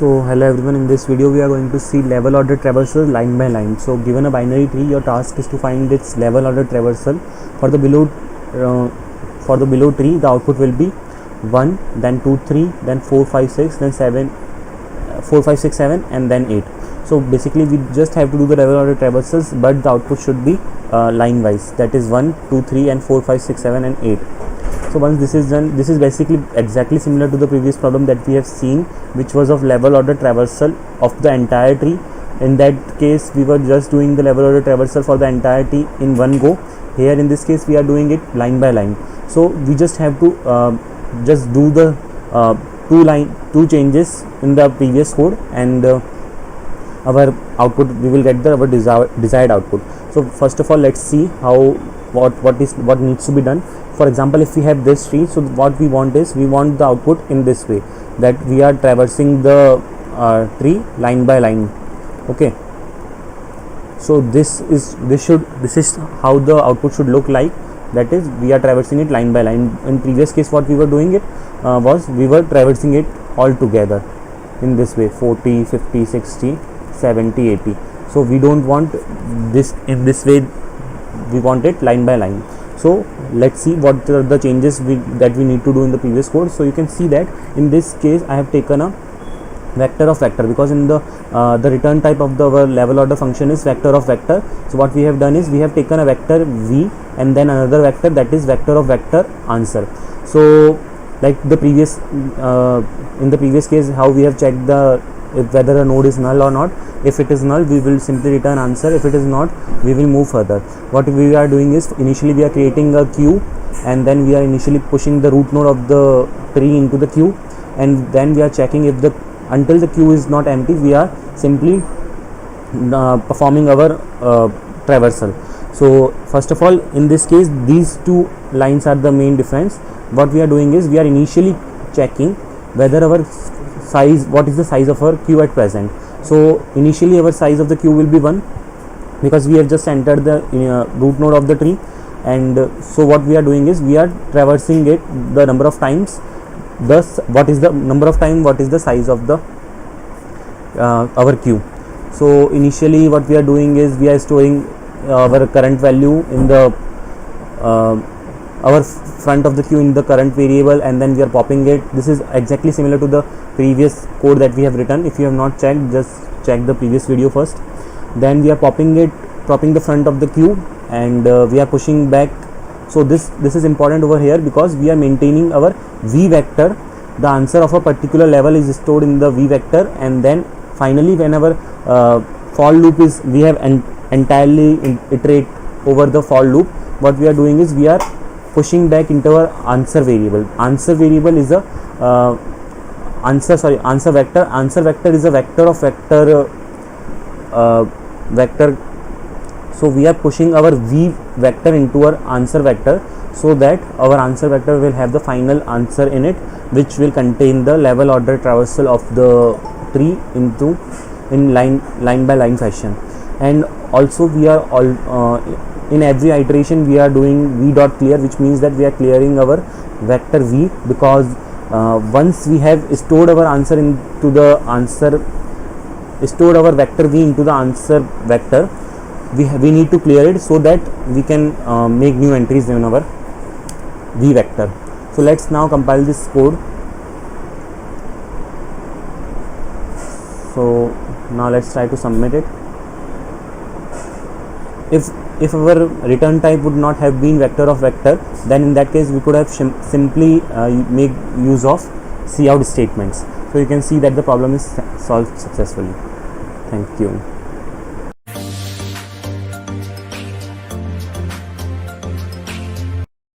So hello everyone, in this video we are going to see level order traversal line by line. So given a binary tree, your task is to find its level order traversal. For the below tree, the output will be 1, then 2, 3, then 4, 5, 6, then 7, 4, 5, 6, 7, and then 8. So basically we just have to do the level order traversals, but the output should be line wise, that is 1, 2, 3 and 4, 5, 6, 7 and 8. So once this is done, this is basically exactly similar to the previous problem that we have seen, which was of level order traversal of the entire tree. In that case we were just doing the level order traversal for the entire tree in one go. Here in this case we are doing it line by line. So we just have to just do the two changes in the previous code, and our output, we will get our desired output. So first of all, let's see how what needs to be done. For example, if we have this tree, so what we want is, we want the output in this way, that we are traversing the tree line by line. Okay, so this is how the output should look like, that is we are traversing it line by line. In previous case what we were doing it was we were traversing it all together in this way, 40, 50, 60, 70, 80. So we don't want this in this way, we want it line by line. So let's see what are the changes that we need to do in the previous code. So you can see that in this case I have taken a vector of vector, because in the return type of our level order function is vector of vector. So what we have done is we have taken a vector v and then another vector, that is vector of vector answer. So like the previous in the previous case, how we have checked whether a node is null or not. If it is null, we will simply return answer. If it is not, we will move further. What we are doing is, initially we are creating a queue, and then we are initially pushing the root node of the tree into the queue, and then we are checking if until the queue is not empty, we are simply performing our traversal. So first of all, in this case these two lines are the main difference. What we are doing is, we are initially checking whether our size, what is the size of our queue at present. So initially our size of the queue will be 1, because we have just entered the root node of the tree, and so what we are doing is, we are traversing it the number of times. Thus, what is the number of time, what is the size of the our queue. So initially what we are doing is, we are storing our current value in the our front of the queue in the current variable, and then we are popping it. This is exactly similar to the previous code that we have written. If you have not checked, just check the previous video first. Then we are popping the front of the queue, and we are pushing back. So this is important over here, because we are maintaining our v vector. The answer of a particular level is stored in the v vector, and then finally when our for loop is, we have entirely iterate over the for loop, what we are doing is, we are pushing back into our answer variable. Answer variable is a answer vector. Answer vector is a vector of vector. So we are pushing our v vector into our answer vector, so that our answer vector will have the final answer in it, which will contain the level order traversal of the tree in line by line fashion. And also we are in every iteration we are doing v dot clear, which means that we are clearing our vector v, because once we have stored our answer into the stored our vector v into the answer vector, we need to clear it, so that we can make new entries in our v vector. So let's now compile this code. So now let's try to submit it. If our return type would not have been vector of vector, then in that case we could have simply make use of cout statements. So you can see that the problem is solved successfully. Thank you.